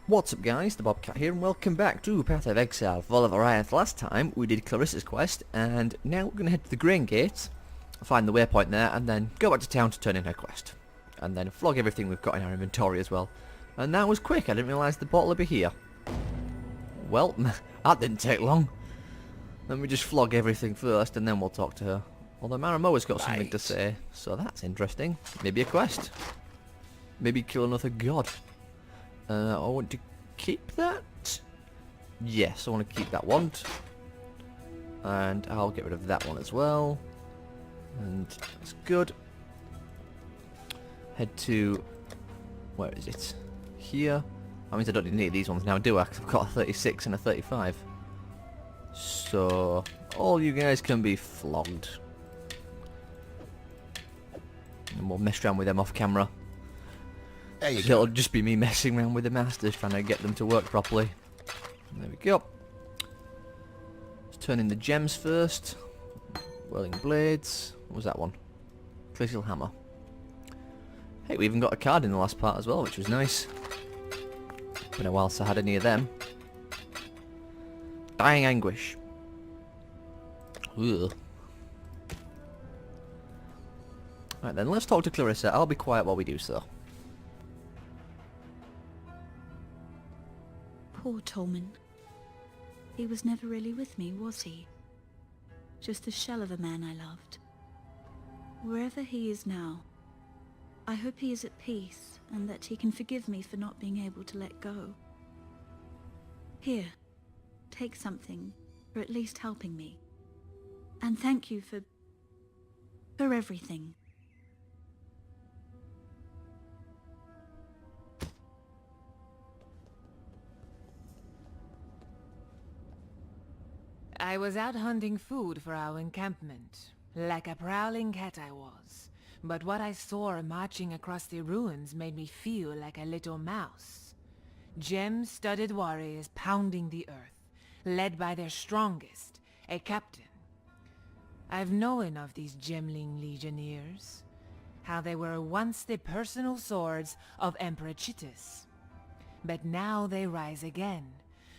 What's up guys, the Bobcat here and welcome back to Path of Exile, Fall of Oriath. Last time we did Clarissa's quest and now we're going to head to the Grain Gate, find the waypoint there and then go back to town to turn in her quest. And then flog everything we've got in our inventory as well. And that was quick, I didn't realise the bottle would be here. Well, that didn't take long. Let me just flog everything first and then we'll talk to her. Although Maramoa's got something to say, so that's interesting. Maybe a quest. Maybe kill another god. I want to keep that. Yes, I want to keep that one. And I'll get rid of that one as well. And that's good. Head to... where is it? Here. That means I don't need these ones now, do I? 'Cause I've got a 36 and a 35. So, all you guys can be flogged. And we'll mess around with them off camera. There you It'll go. just be me messing around with the masters, trying to get them to work properly. There we go. Let's turn in the gems first. Whirling blades. What was that one? Crystal hammer. Hey, we even got a card in the last part as well, which was nice. Been a while since I had any of them. Dying anguish. Ugh. Right then, let's talk to Clarissa. I'll be quiet while we do so. Poor Tolman. He was never really with me, was he? Just the shell of a man I loved. Wherever he is now, I hope he is at peace and that he can forgive me for not being able to let go. Here, take something for at least helping me. And thank you for everything. I was out hunting food for our encampment. Like a prowling cat I was. But what I saw marching across the ruins made me feel like a little mouse. Gem-studded warriors pounding the earth, led by their strongest, a captain. I've known of these gemling legionnaires. How they were once the personal swords of Emperor Chitus. But now they rise again,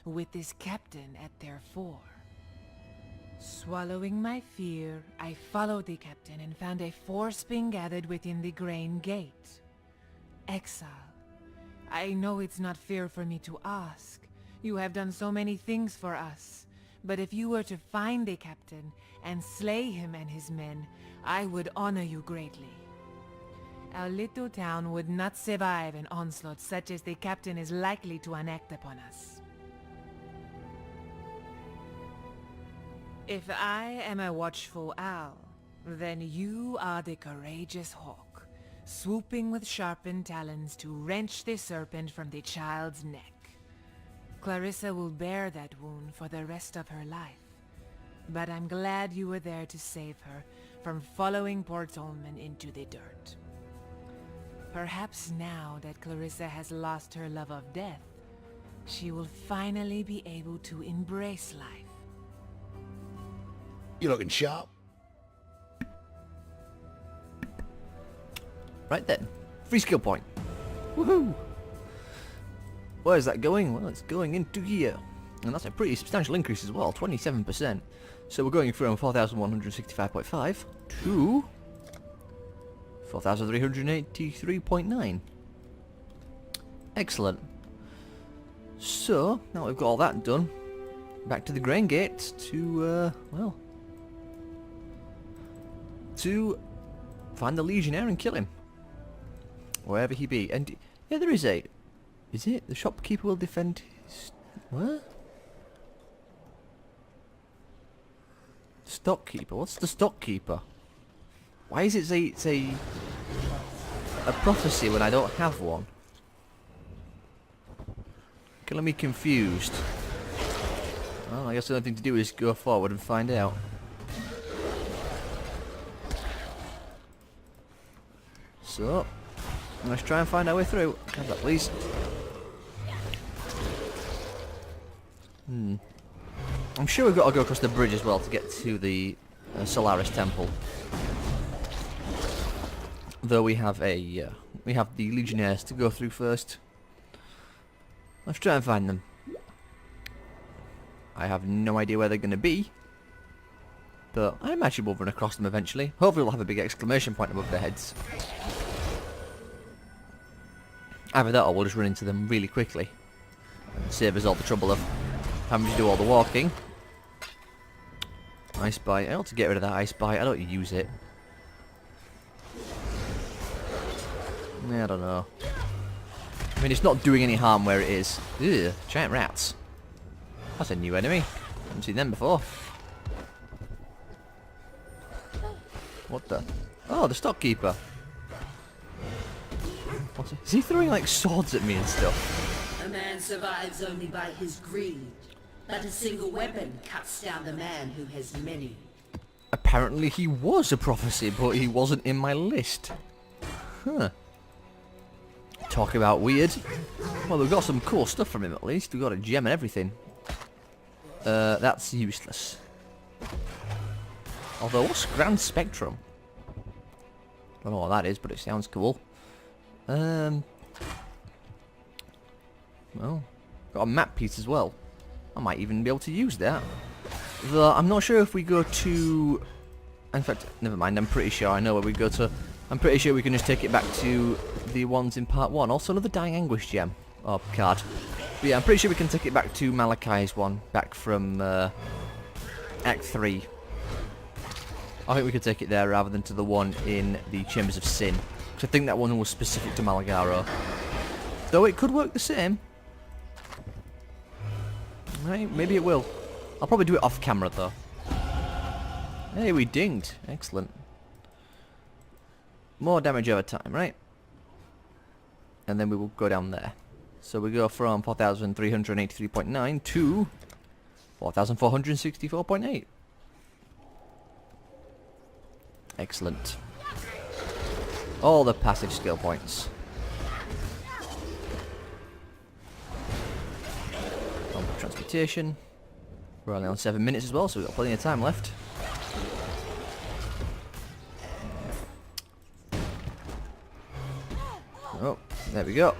with this captain at their fore. Swallowing my fear, I followed the captain and found a force being gathered within the Grain Gate. Exile. I know it's not fair for me to ask. You have done so many things for us. But if you were to find the captain and slay him and his men, I would honor you greatly. Our little town would not survive an onslaught such as the captain is likely to enact upon us. If I am a watchful owl, then you are the courageous hawk, swooping with sharpened talons to wrench the serpent from the child's neck. Clarissa will bear that wound for the rest of her life, but I'm glad you were there to save her from following poor Tolman into the dirt. Perhaps now that Clarissa has lost her love of death, she will finally be able to embrace life. You looking sharp? Right then. Free skill point. Woohoo! Where is that going? Well, it's going into here. And that's a pretty substantial increase as well, 27%. So we're going from 4,165.5 to 4,383.9. Excellent. So, now we've got all that done, back to the Grain Gate to, well, to find the Legionnaire and kill him. Wherever he be. And, yeah, there is a... is it? The shopkeeper will defend his... what? Stockkeeper? What's the stockkeeper? Why is it a prophecy when I don't have one? Killing me confused. Well, I guess the only thing to do is go forward and find out. So, let's try and find our way through. Have that, please. I'm sure we've got to go across the bridge as well to get to the Solaris Temple. Though we have the Legionnaires to go through first. Let's try and find them. I have no idea where they're going to be. But I imagine we'll run across them eventually. Hopefully we'll have a big exclamation point above their heads. Either that or we'll just run into them really quickly. And save us all the trouble of having to do all the walking. Ice Bite. I ought to get rid of that Ice Bite. I don't use it. I don't know. I mean, it's not doing any harm where it is. Ugh, giant rats. That's a new enemy. Haven't seen them before. What the? Oh, the stockkeeper. What's he? Is he throwing like swords at me and stuff? A man survives only by his greed, but a single weapon cuts down the man who has many. Apparently he was a prophecy, but he wasn't in my list. Huh. Talk about weird. Well, we've got some cool stuff from him at least. We've got a gem and everything. That's useless. Although, what's Grand Spectrum? I don't know what that is, but it sounds cool. Well, got a map piece as well. I might even be able to use that. Though, I'm not sure if we go to... In fact, never mind, I'm pretty sure I know where we go to. I'm pretty sure we can just take it back to the ones in part 1. Also, another Dying Anguish gem. Oh, card. But yeah, I'm pretty sure we can take it back to Malachi's one, back from Act 3. I think we could take it there rather than to the one in the Chambers of Sin. Because I think that one was specific to Malagaro. Though it could work the same. Right, maybe it will. I'll probably do it off camera though. Hey, we dinged. Excellent. More damage over time, right? And then we will go down there. So we go from 4,383.9 to 4,464.8. Excellent. All the passive skill points. Transmutation. We're only on 7 minutes as well, so we've got plenty of time left. Oh, there we go.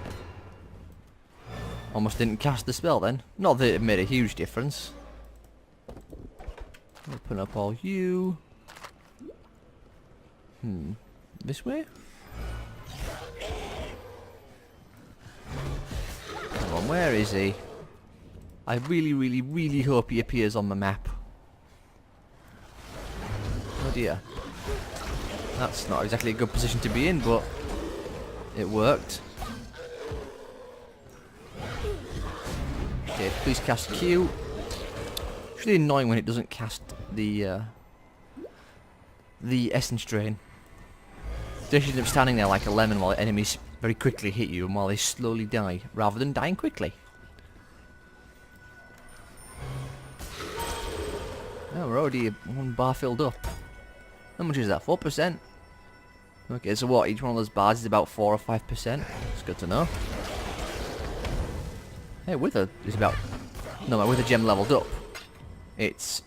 Almost didn't cast the spell then. Not that it made a huge difference. Open up all you. This way? Come on, where is he? I really, really, really hope he appears on the map. Oh dear. That's not exactly a good position to be in, but it worked. Okay, please cast Q. It's really annoying when it doesn't cast the Essence Drain. You end up standing there like a lemon while the enemies very quickly hit you and while they slowly die, rather than dying quickly. Oh, we're already 1 bar filled up. How much is that? 4%? Okay, so what? Each one of those bars is about 4 or 5%. It's good to know. Hey, Wither is about... No, my Wither gem leveled up. It's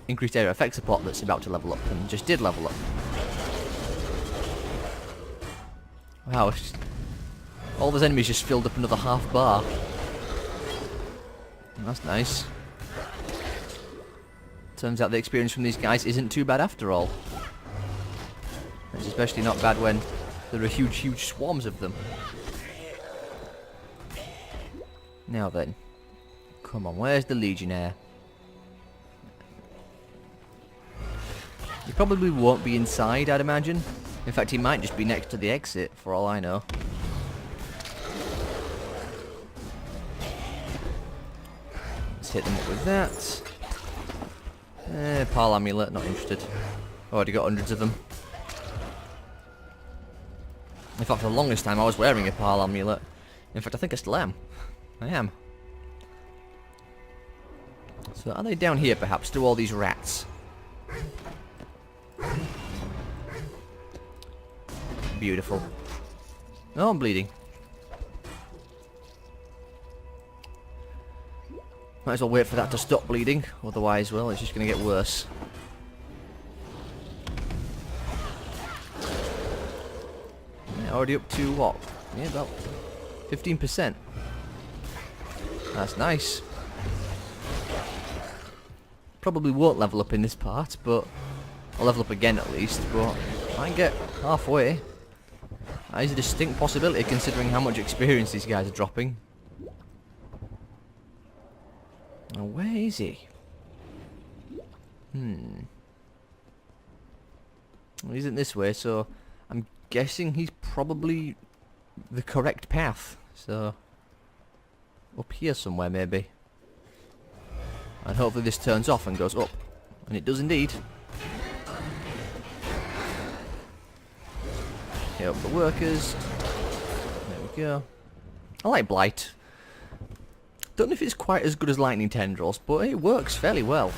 increased area effect support that's about to level up, and just did level up. Wow, it's just, all those enemies just filled up another half bar. That's nice. Turns out the experience from these guys isn't too bad after all. It's especially not bad when there are huge, huge swarms of them. Now then. Come on, where's the Legionnaire? He probably won't be inside, I'd imagine. In fact, he might just be next to the exit, for all I know. Let's hit them up with that. Pal Amulet, not interested. Already got hundreds of them. In fact, for the longest time I was wearing a Pal Amulet. In fact, I think I still am. I am. So are they down here perhaps? Do all these rats? Beautiful. Oh, I'm bleeding. Might as well wait for that to stop bleeding, otherwise, well, it's just going to get worse. Yeah, already up to what? Yeah, about 15%. That's nice. Probably won't level up in this part, but I'll level up again at least, but I might get halfway. That is a distinct possibility considering how much experience these guys are dropping. Now where is he? Well, he isn't this way, so I'm guessing he's probably the correct path. So up here somewhere maybe. And hopefully this turns off and goes up. And it does indeed. Get up the workers. There we go. I like Blight. Don't know if it's quite as good as Lightning Tendrils, but it works fairly well.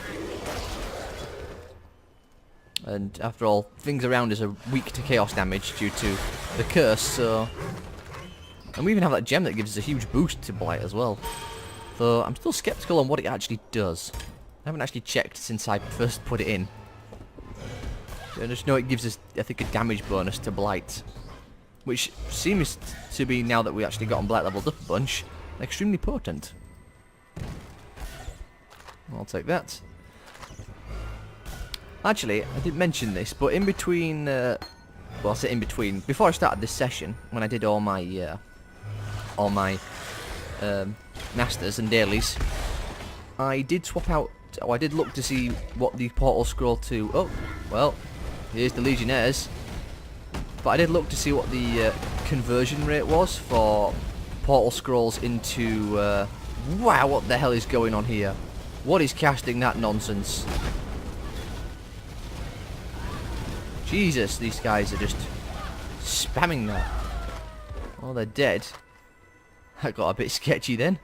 And after all, things around us are weak to chaos damage due to the curse, so... And we even have that gem that gives us a huge boost to Blight as well. Though I'm still skeptical on what it actually does. I haven't actually checked since I first put it in. I just know it gives us, I think, a damage bonus to Blight. Which seems to be, now that we actually got on Blight leveled up a bunch, extremely potent. I'll take that. Actually, I didn't mention this, but in between, well, I'll say in between, before I started this session, when I did all my masters and dailies, I did swap out, I did look to see what the portal scroll to, oh, well, here's the Legionnaires, but I did look to see what the conversion rate was for portal scrolls into, wow, what the hell is going on here? What is casting that nonsense? Jesus, these guys are just spamming that. Oh, they're dead. That got a bit sketchy then.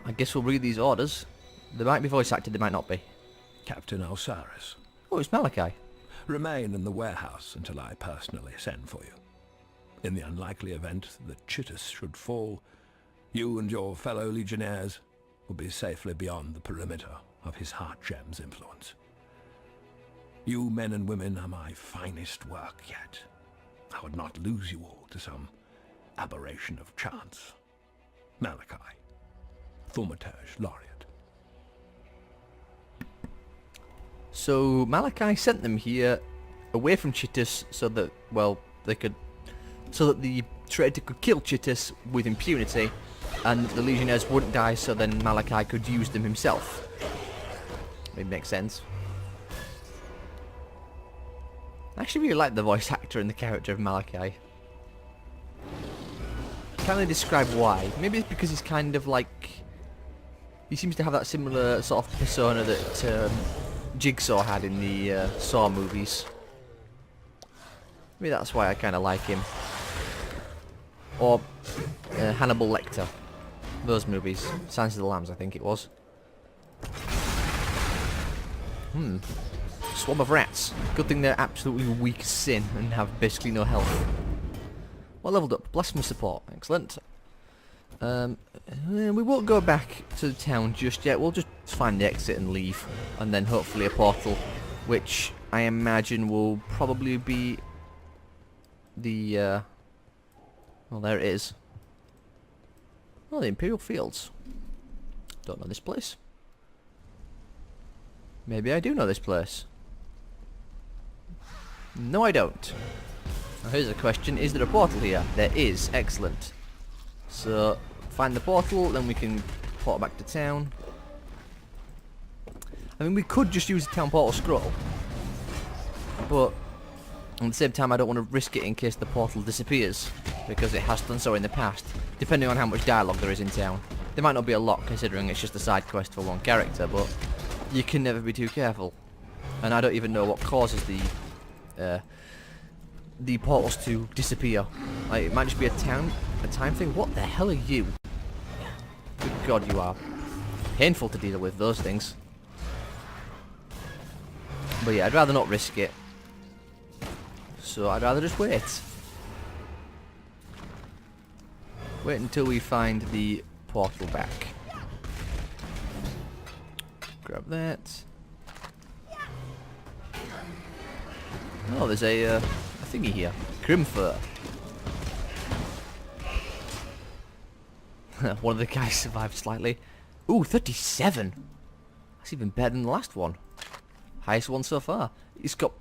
I guess we'll read these orders. They might be voice acted, they might not be. Captain Osiris, Oh, it's Malachi. remain in the warehouse until I personally send for you. In the unlikely event that Chittus should fall, you and your fellow legionnaires will be safely beyond the perimeter of his heart gem's influence. You men and women are my finest work yet. I would not lose you all to some aberration of chance. Malachi, Thaumaturge Laureate. So Malachi sent them here away from Chittus so that, well, they could, so that the traitor could kill Chittus with impunity and the Legionnaires wouldn't die, so then Malachi could use them himself. It makes sense. I actually really like the voice actor and the character of Malachi. Can't really describe why. Maybe it's because he's kind of like... He seems to have that similar sort of persona that Jigsaw had in the Saw movies. Maybe that's why I kind of like him. Or Hannibal Lecter. Those movies. Silence of the Lambs, I think it was. Swarm of rats. Good thing they're absolutely weak as sin and have basically no health. Well, leveled up. Blasphemous support. Excellent. We won't go back to the town just yet. We'll just find the exit and leave. And then hopefully a portal, which I imagine will probably be the... well, there it is. Oh, the Imperial Fields. Don't know this place. Maybe I do know this place. No, I don't. Now here's a question. Is there a portal here? There is. Excellent. So, find the portal, then we can port back to town. I mean, we could just use the town portal scroll. But, at the same time, I don't want to risk it in case the portal disappears. Because it has done so in the past. Depending on how much dialogue there is in town. There might not be a lot, considering it's just a side quest for one character, but... You can never be too careful. And I don't even know what causes the portals to disappear. Like, it might just be a time thing. What the hell are you? Good God, you are painful to deal with, those things. But yeah, I'd rather not risk it. So I'd rather just wait. Wait until we find the portal back. Grab that. Oh, there's a thingy here. Grimfur. One of the guys survived slightly. Ooh, 37! That's even better than the last one. Highest one so far. It's got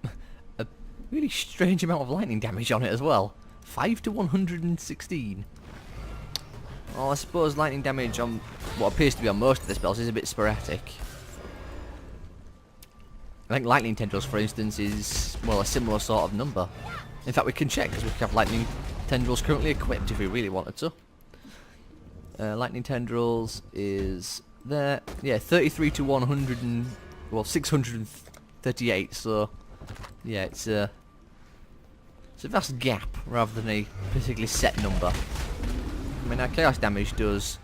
a really strange amount of lightning damage on it as well. 5 to 116. Well, I suppose lightning damage on what appears to be on most of the spells is a bit sporadic. I think lightning tendrils, for instance, is, well, a similar sort of number. In fact, we can check, because we have lightning tendrils currently equipped if we really wanted to. Lightning tendrils is there. Yeah, 33 to 100 and, well, 638, so yeah, it's a vast gap rather than a particularly set number. I mean, our chaos damage does,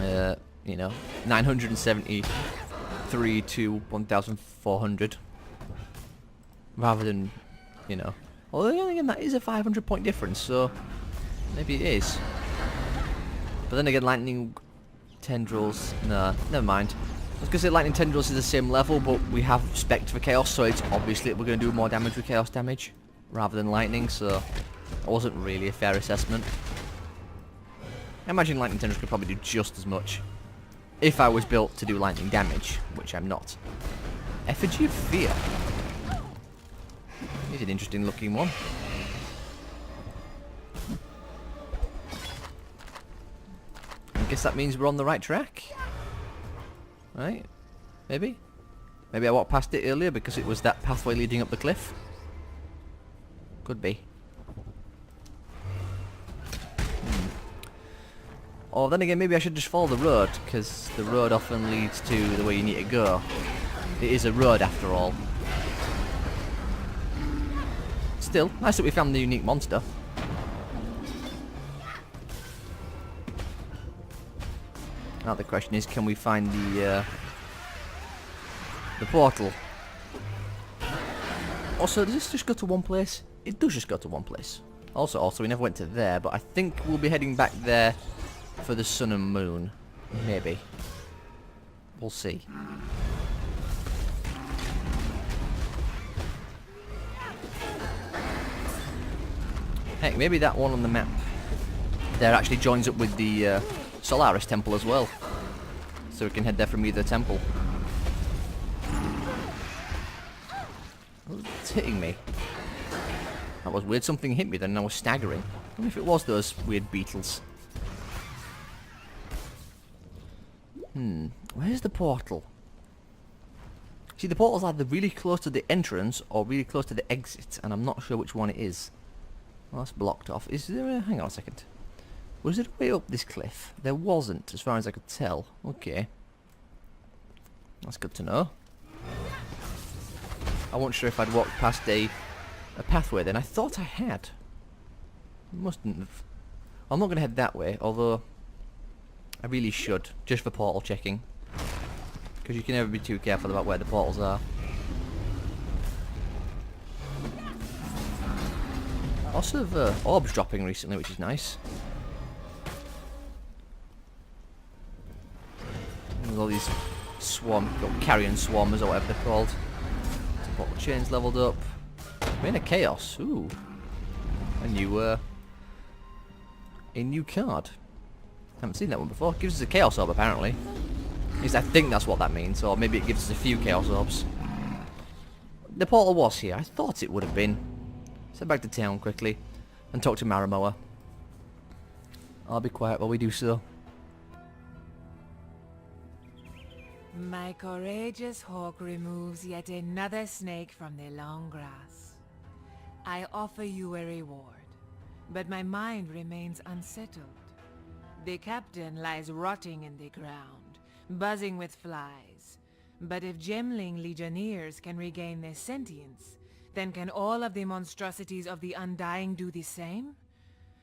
you know, 973 to 1,400, rather than, you know, although again that is a 500 point difference, so maybe it is. But then again, lightning tendrils, no, never mind. I was going to say lightning tendrils is the same level, but we have spec for chaos, so it's obviously we're going to do more damage with chaos damage rather than lightning, so that wasn't really a fair assessment. I imagine lightning tendrils could probably do just as much if I was built to do lightning damage, which I'm not. Effigy of Fear. He's an interesting looking one. I guess that means we're on the right track. Right? Maybe? Maybe I walked past it earlier because it was that pathway leading up the cliff. Could be. Or then again, maybe I should just follow the road, because the road often leads to the way you need to go. It is a road after all. Still, nice that we found the unique monster. Now the question is, can we find the portal? Also, does this just go to one place? It does just go to one place. Also, we never went to there, but I think we'll be heading back there for the sun and moon. Maybe. We'll see. Heck, maybe that one on the map there actually joins up with the Solaris temple as well. So we can head there from either temple. It's hitting me. That was weird. Something hit me then and I was staggering. I wonder if it was those weird beetles. Where's the portal? See, the portal's either really close to the entrance or really close to the exit, and I'm not sure which one it is. Well, that's blocked off. Is there a... hang on a second. Was there a way up this cliff? There wasn't, as far as I could tell. Okay. That's good to know. I wasn't sure if I'd walked past a pathway then. I thought I had. Mustn't have. I'm not going to head that way, although I really should, just for portal checking. Because you can never be too careful about where the portals are. Lots of orbs dropping recently, which is nice. There's all these carrion swarmers or whatever they're called. Portal chains leveled up. Made a chaos. Ooh. A new card. Haven't seen that one before. Gives us a chaos orb apparently. At least I think that's what that means, or maybe it gives us a few chaos orbs. The portal was here. I thought it would have been. Let's head back to town quickly and talk to Maramoa. I'll be quiet while we do so. My courageous hawk removes yet another snake from the long grass. I offer you a reward, but my mind remains unsettled. The captain lies rotting in the ground, buzzing with flies. But if Gemling legionnaires can regain their sentience, then can all of the monstrosities of the Undying do the same?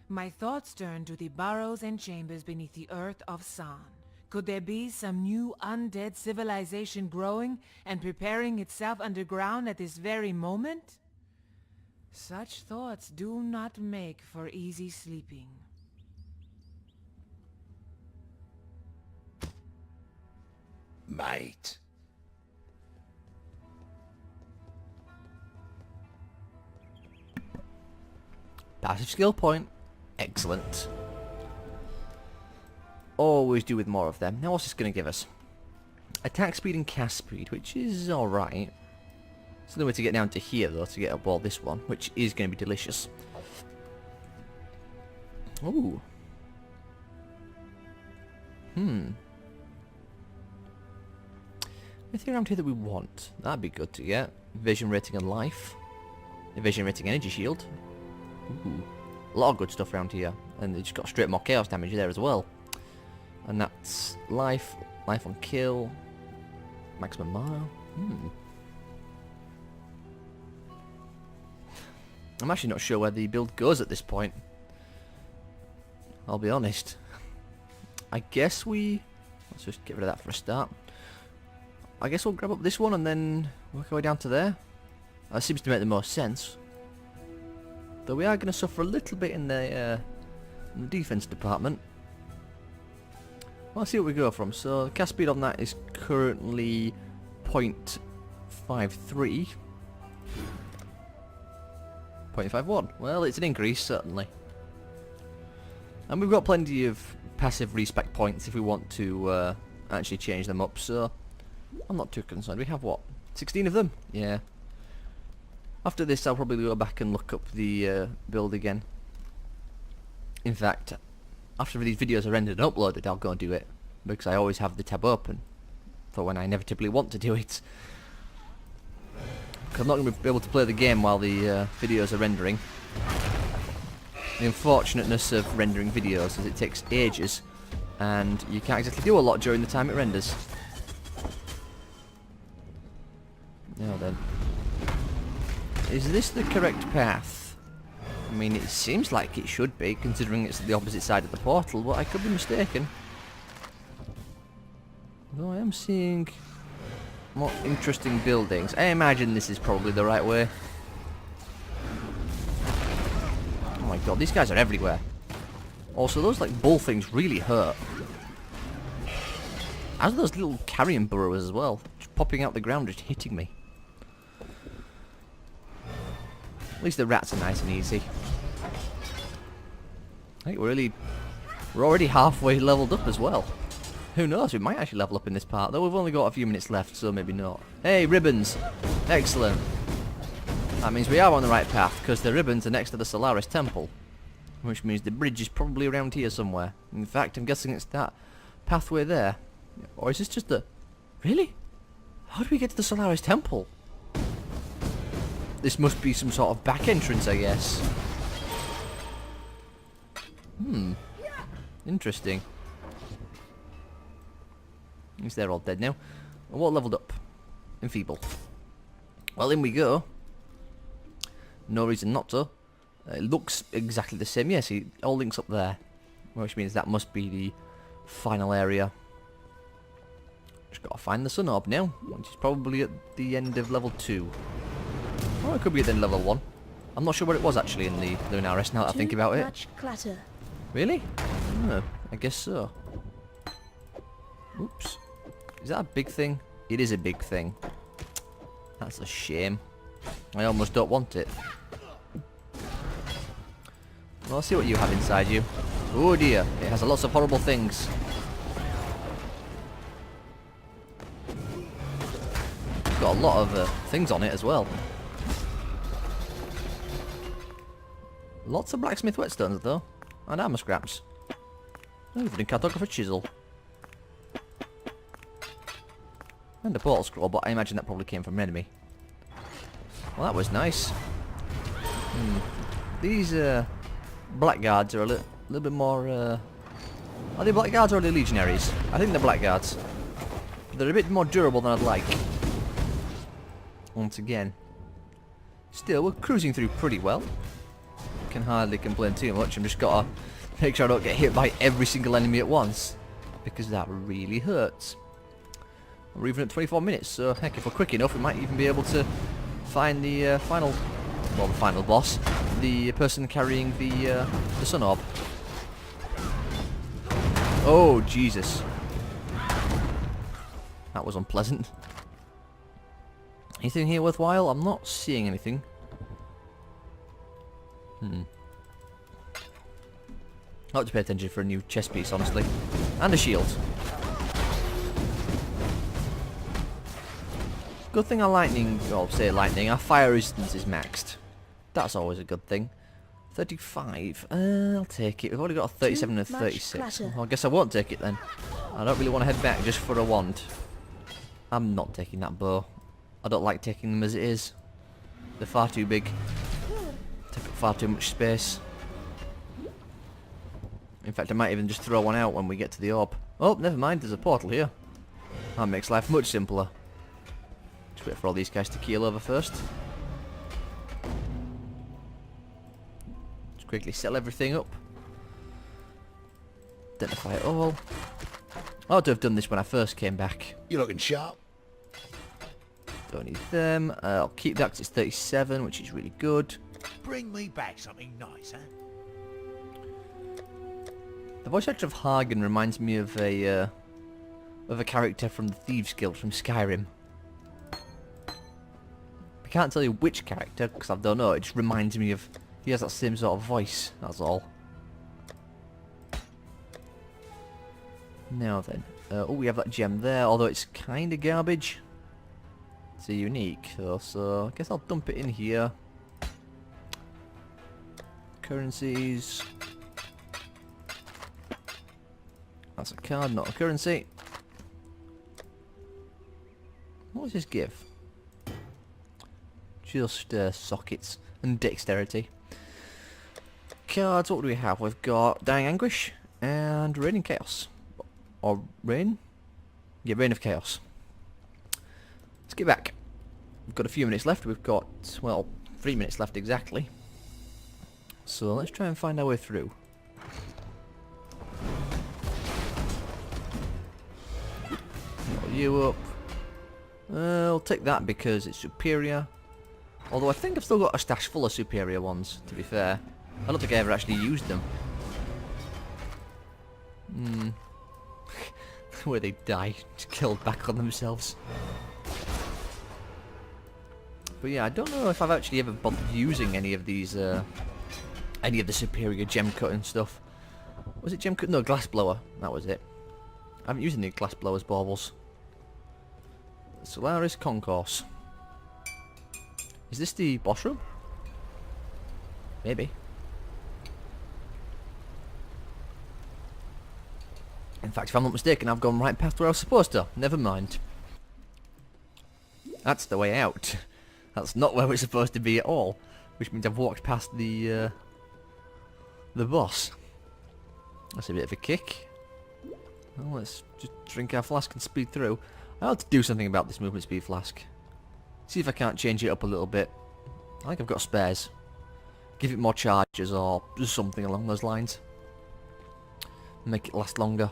My thoughts turn to the burrows and chambers beneath the earth of San. Could there be some new undead civilization growing and preparing itself underground at this very moment? Such thoughts do not make for easy sleeping. Mate. Passive skill point. Excellent. always do with more of them. Now what's this going to give us? Attack speed and cast speed, which is alright. It's the way to get down to here though, to get up all this one, which is going to be delicious. Ooh. Anything around here that we want? That'd be good to get. Evasion rating and life. Evasion rating energy shield. Ooh. A lot of good stuff around here. And they just got straight more chaos damage there as well. And that's life, life on kill, maximum mana. I'm actually not sure where the build goes at this point. I'll be honest. I guess let's just get rid of that for a start. I guess we'll grab up this one and then work our way down to there. That seems to make the most sense. Though we are going to suffer a little bit in the defense department. Well, let's see what we go from. So the cast speed on that is currently 0.53. 0.51. Well, it's an increase, certainly. And we've got plenty of passive respec points if we want to actually change them up, so I'm not too concerned. We have, what, 16 of them? Yeah. After this, I'll probably go back and look up the build again. In fact, after these videos are rendered and uploaded, I'll go and do it, because I always have the tab open for when I inevitably want to do it. I'm not going to be able to play the game while the videos are rendering. The unfortunateness of rendering videos is it takes ages, and you can't exactly do a lot during the time it renders. Now then, is this the correct path? I mean, it seems like it should be, considering it's the opposite side of the portal, but I could be mistaken. Though I am seeing more interesting buildings. I imagine this is probably the right way. Oh my god, these guys are everywhere. Also, those like bull things really hurt. As are those little carrion burrowers as well, just popping out the ground, just hitting me. At least the rats are nice and easy. I think we're already halfway leveled up as well. Who knows, we might actually level up in this part, though we've only got a few minutes left, so maybe not. Hey, ribbons! Excellent. That means we are on the right path, because the ribbons are next to the Solaris Temple. Which means the bridge is probably around here somewhere. In fact, I'm guessing it's that pathway there. Or is this just the... Really? How do we get to the Solaris Temple? This must be some sort of back entrance, I guess. Interesting. At least they're all dead now. And what leveled up? Enfeeble. Well, in we go. No reason not to. It looks exactly the same. Yes, it all links up there. Which means that must be the final area. Just gotta find the sun orb now, which is probably at the end of level 2. Or it could be at the end of level 1. I'm not sure where it was actually in the Lunaris now that I think about it. Much clutter. Really? Oh, I guess so. Oops. Is that a big thing? It is a big thing. That's a shame. I almost don't want it. Well, I'll see what you have inside you. Oh dear, it has lots of horrible things. It's got a lot of things on it as well. Lots of blacksmith whetstones though, and armor scraps. Oh, even a cartographer chisel. And a portal scroll, but I imagine that probably came from an enemy. Well, that was nice. These blackguards are a little bit more... Are they blackguards or are they legionaries? I think they're blackguards. They're a bit more durable than I'd like. Once again. Still, we're cruising through pretty well. Can hardly complain too much. I'm just gotta make sure I don't get hit by every single enemy at once, because that really hurts. We're even at 24 minutes, so heck, if we're quick enough, we might even be able to find the final boss, the person carrying the sun orb. Oh Jesus, that was unpleasant. Anything here worthwhile? I'm not seeing anything. I'll have to pay attention for a new chess piece, honestly. And a shield. Good thing our lightning, well, say lightning, our fire resistance is maxed. That's always a good thing. 35, I'll take it. We've already got a 37 and a 36. Well, I guess I won't take it then. I don't really want to head back just for a wand. I'm not taking that bow. I don't like taking them as it is. They're far too big. Take up far too much space. In fact, I might even just throw one out when we get to the orb. Oh, never mind, there's a portal here. That makes life much simpler. Just wait for all these guys to keel over first. Just quickly settle everything up. Identify it all. I ought to have done this when I first came back. You looking sharp? Don't need them. I'll keep that 'cause it's 37, which is really good. Bring me back something nice, huh? The voice actor of Hagen reminds me of a character from the Thieves Guild from Skyrim. I can't tell you which character because I don't know. It just reminds me of. He has that same sort of voice. That's all. Now then, oh, we have that gem there. Although it's kind of garbage. It's a unique though, so I guess I'll dump it in here. Currencies. That's a card, not a currency. What does this give? Just sockets and dexterity. Cards, what do we have? We've got Dying Anguish and Reign in Chaos. Or Reign? Yeah, Reign of Chaos. Let's get back. We've got a few minutes left. We've got, well, 3 minutes left exactly. So let's try and find our way through. Got you up. I'll take that because it's superior. Although I think I've still got a stash full of superior ones, to be fair. I don't think I ever actually used them. Where they die, just killed back on themselves. But yeah, I don't know if I've actually ever bothered using any of these, any of the superior gem cutting stuff. Was it gem cut? No, glass blower. That was it. I haven't used any glass blowers baubles. Solaris Concourse. Is this the boss room? Maybe. In fact, if I'm not mistaken, I've gone right past where I was supposed to. Never mind. That's the way out. That's not where we're supposed to be at all. Which means I've walked past the boss. That's a bit of a kick. Well, let's just drink our flask and speed through. I ought to do something about this movement speed flask. See if I can't change it up a little bit. I think I've got spares. Give it more charges or just something along those lines. Make it last longer.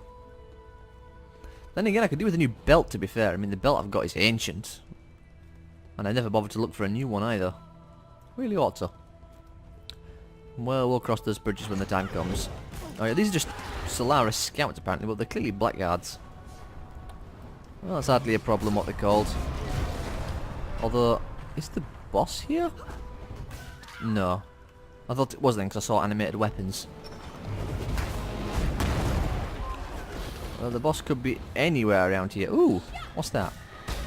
Then again, I could do with a new belt, to be fair. I mean, the belt I've got is ancient. And I never bothered to look for a new one either. Really ought to. Well, we'll cross those bridges when the time comes. Oh yeah, these are just Solaris scouts apparently, but they're clearly blackguards. Well, that's hardly a problem what they're called. Although, is the boss here? No. I thought it was then because I saw animated weapons. Well, the boss could be anywhere around here. Ooh, what's that?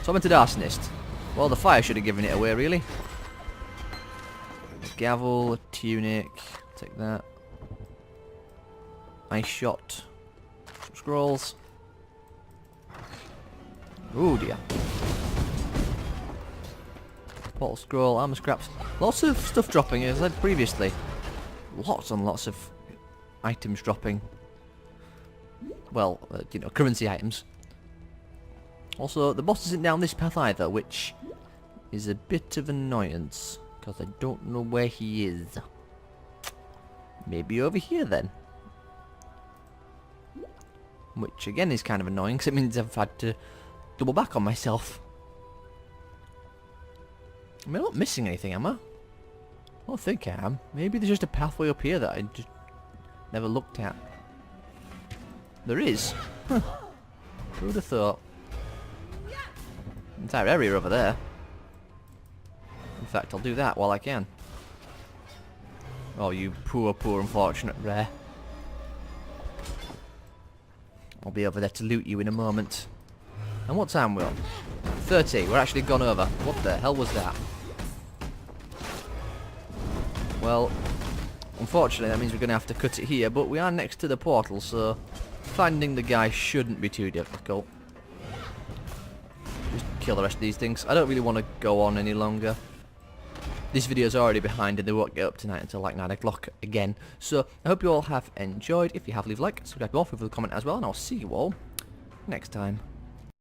Tormented Arsonist. Well, the fire should have given it away, really. A gavel, a tunic. Take that. Ice shot. Some scrolls. Ooh, dear. Portal scroll, armor scraps. Lots of stuff dropping, as I said previously. Lots and lots of items dropping. Well, you know, currency items. Also, the boss isn't down this path either, which is a bit of annoyance, because I don't know where he is. Maybe over here then. Which again is kind of annoying, because it means I've had to double back on myself. I mean, I'm not missing anything, am I? I don't think I am. Maybe there's just a pathway up here that I just never looked at. There is. Huh. Who would have thought? Entire area over there. In fact, I'll do that while I can. Oh, you poor, poor, unfortunate rare. I'll be over there to loot you in a moment. And what time we're on? 30. We're actually gone over. What the hell was that? Well, unfortunately that means we're going to have to cut it here, but we are next to the portal, so finding the guy shouldn't be too difficult. Just kill the rest of these things. I don't really want to go on any longer. This video's already behind and they won't get up tonight until like 9 o'clock again. So I hope you all have enjoyed. If you have, leave a like, subscribe off with a comment as well, and I'll see you all next time.